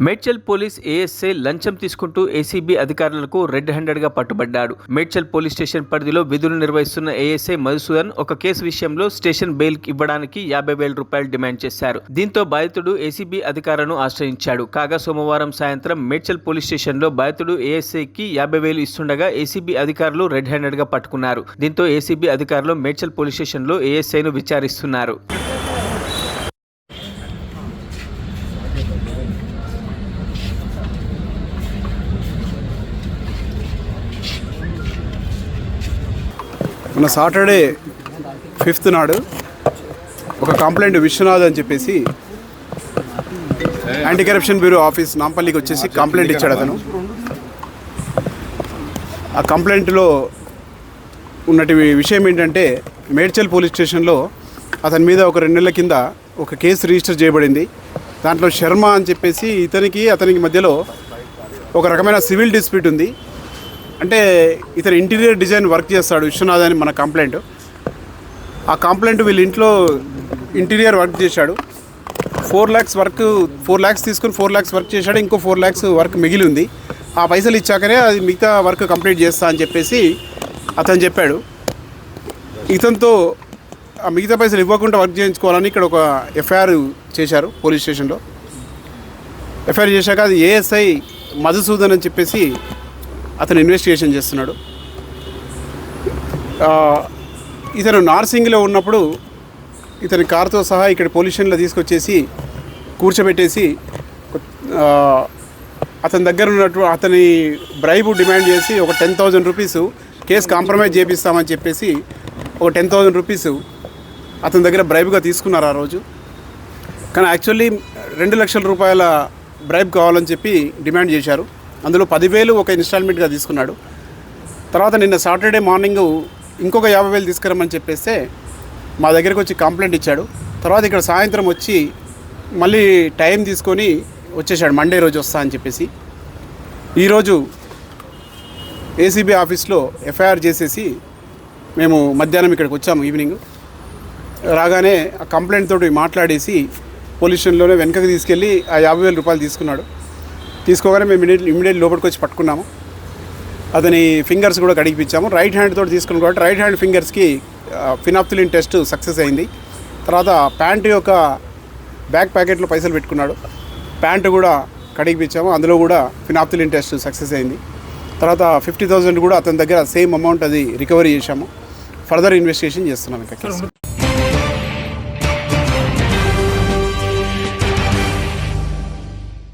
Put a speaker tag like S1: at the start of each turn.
S1: Medchal police ASI లంచం తీసుకుంటూ ACB అధికారులకు రెడ్ హ్యాండెడ్గా పట్టుబడ్డాడు. మేడ్చల్ పోలీస్ స్టేషన్ పరిధిలో విధులు నిర్వహిస్తున్న ఏఎస్ఐ మధుసూదన్ ఒక కేసు విషయంలో స్టేషన్ బెయిల్ ఇవ్వడానికి 50,000 రూపాయలు డిమాండ్ చేశారు. దీంతో బాధితుడు ఏసీబీ అధికారులను ఆశ్రయించాడు. కాగా సోమవారం సాయంత్రం మేడ్చల్ పోలీస్ స్టేషన్లో బాధితుడు ఏఎస్ఐకి 50,000 ఇస్తుండగా ఏసీబీ అధికారులు రెడ్ హ్యాండెడ్గా పట్టుకున్నారు. దీంతో ఏసీబీ అధికారులు మేడ్చల్ పోలీస్ స్టేషన్లో ఏఎస్ఐను విచారిస్తున్నారు.
S2: మన సాటర్డే 5th నాడు ఒక కంప్లైంట్ విశ్వనాథ్ అని చెప్పేసి యాంటీ కరప్షన్ బ్యూరో ఆఫీస్ నాంపల్లికి వచ్చేసి కంప్లైంట్ ఇచ్చాడు. అతను ఆ కంప్లైంట్లో ఉన్నటి విషయం ఏంటంటే మేడ్చల్ పోలీస్ స్టేషన్లో అతని మీద ఒక 2 నెలల కింద ఒక కేసు రిజిస్టర్ చేయబడింది. దాంట్లో శర్మ అని చెప్పేసి అతనికి మధ్యలో ఒక రకమైన సివిల్ డిస్ప్యూట్ ఉంది. అంటే ఇతను ఇంటీరియర్ డిజైన్ వర్క్ చేస్తాడు విశ్వనాథ్ అని మన కంప్లైంట్. ఆ కంప్లైంట్ వీళ్ళ ఇంట్లో ఇంటీరియర్ వర్క్ చేశాడు. 4 lakhs తీసుకుని 4 lakhs వర్క్ చేశాడు. ఇంకో 4 lakhs వర్క్ మిగిలి ఉంది. ఆ పైసలు ఇచ్చాకనే అది మిగతా వర్క్ కంప్లీట్ చేస్తా అని చెప్పేసి అతను చెప్పాడు. ఇతనితో ఆ మిగతా పైసలు ఇవ్వకుండా వర్క్ చేయించుకోవాలని ఇక్కడ ఒక ఎఫ్ఐఆర్ చేశారు పోలీస్ స్టేషన్లో. ఎఫ్ఐఆర్ చేశాక అది ఏఎస్ఐ మధుసూదన్ అని చెప్పేసి అతను ఇన్వెస్టిగేషన్ చేస్తున్నాడు. ఇతను నార్సింగ్లో ఉన్నప్పుడు ఇతని కారుతో సహా ఇక్కడ పోలీస్ స్టేషన్లో తీసుకొచ్చేసి కూర్చోబెట్టేసి అతని దగ్గర అతని బ్రైబు డిమాండ్ చేసి ఒక 10,000 రూపీస్ కేసు కాంప్రమైజ్ చేపిస్తామని చెప్పేసి ఒక 10,000 రూపీస్ అతని దగ్గర బ్రైబ్గా తీసుకున్నారు ఆ రోజు. కానీ యాక్చువల్లీ 2 లక్షల రూపాయల బ్రైబ్ కావాలని చెప్పి డిమాండ్ చేశారు. అందులో 10,000 ఒక ఇన్స్టాల్మెంట్గా తీసుకున్నాడు. తర్వాత నిన్న సాటర్డే మార్నింగ్ ఇంకొక 50,000 తీసుకురమ్మని చెప్పేస్తే మా దగ్గరికి వచ్చి కంప్లైంట్ ఇచ్చాడు. తర్వాత ఇక్కడ సాయంత్రం వచ్చి మళ్ళీ టైం తీసుకొని వచ్చేసాడు. మండే రోజు వస్తా అని చెప్పేసి ఈరోజు ఏసీబీ ఆఫీస్లో ఎఫ్ఐఆర్ చేసేసి మేము మధ్యాహ్నం ఇక్కడికి వచ్చాము. ఈవినింగ్ రాగానే ఆ కంప్లైంట్ తోటి మాట్లాడేసి పోలీస్ స్టేషన్లోనే వెనకకి తీసుకెళ్ళి ఆ 50,000 రూపాయలు తీసుకున్నాడు. తీసుకోగానే మేము ఇమీడియట్ లోపలికి వచ్చి పట్టుకున్నాము. అతని ఫింగర్స్ కూడా కడిగిపించాము. రైట్ హ్యాండ్ తోటి తీసుకున్నాం కాబట్టి రైట్ హ్యాండ్ ఫింగర్స్కి ఫినాప్థలిన్ టెస్ట్ సక్సెస్ అయింది. తర్వాత ప్యాంటు యొక్క బ్యాక్ ప్యాకెట్లో పైసలు పెట్టుకున్నాడు. ప్యాంటు కూడా కడిగిపించాము. అందులో కూడా ఫినాప్థలిన్ టెస్ట్ సక్సెస్ అయింది. తర్వాత 50,000 కూడా అతని దగ్గర సేమ్ అమౌంట్ అది రికవరీ చేశాము. ఫర్దర్ ఇన్వెస్టిగేషన్ చేస్తున్నాం ఇంకా.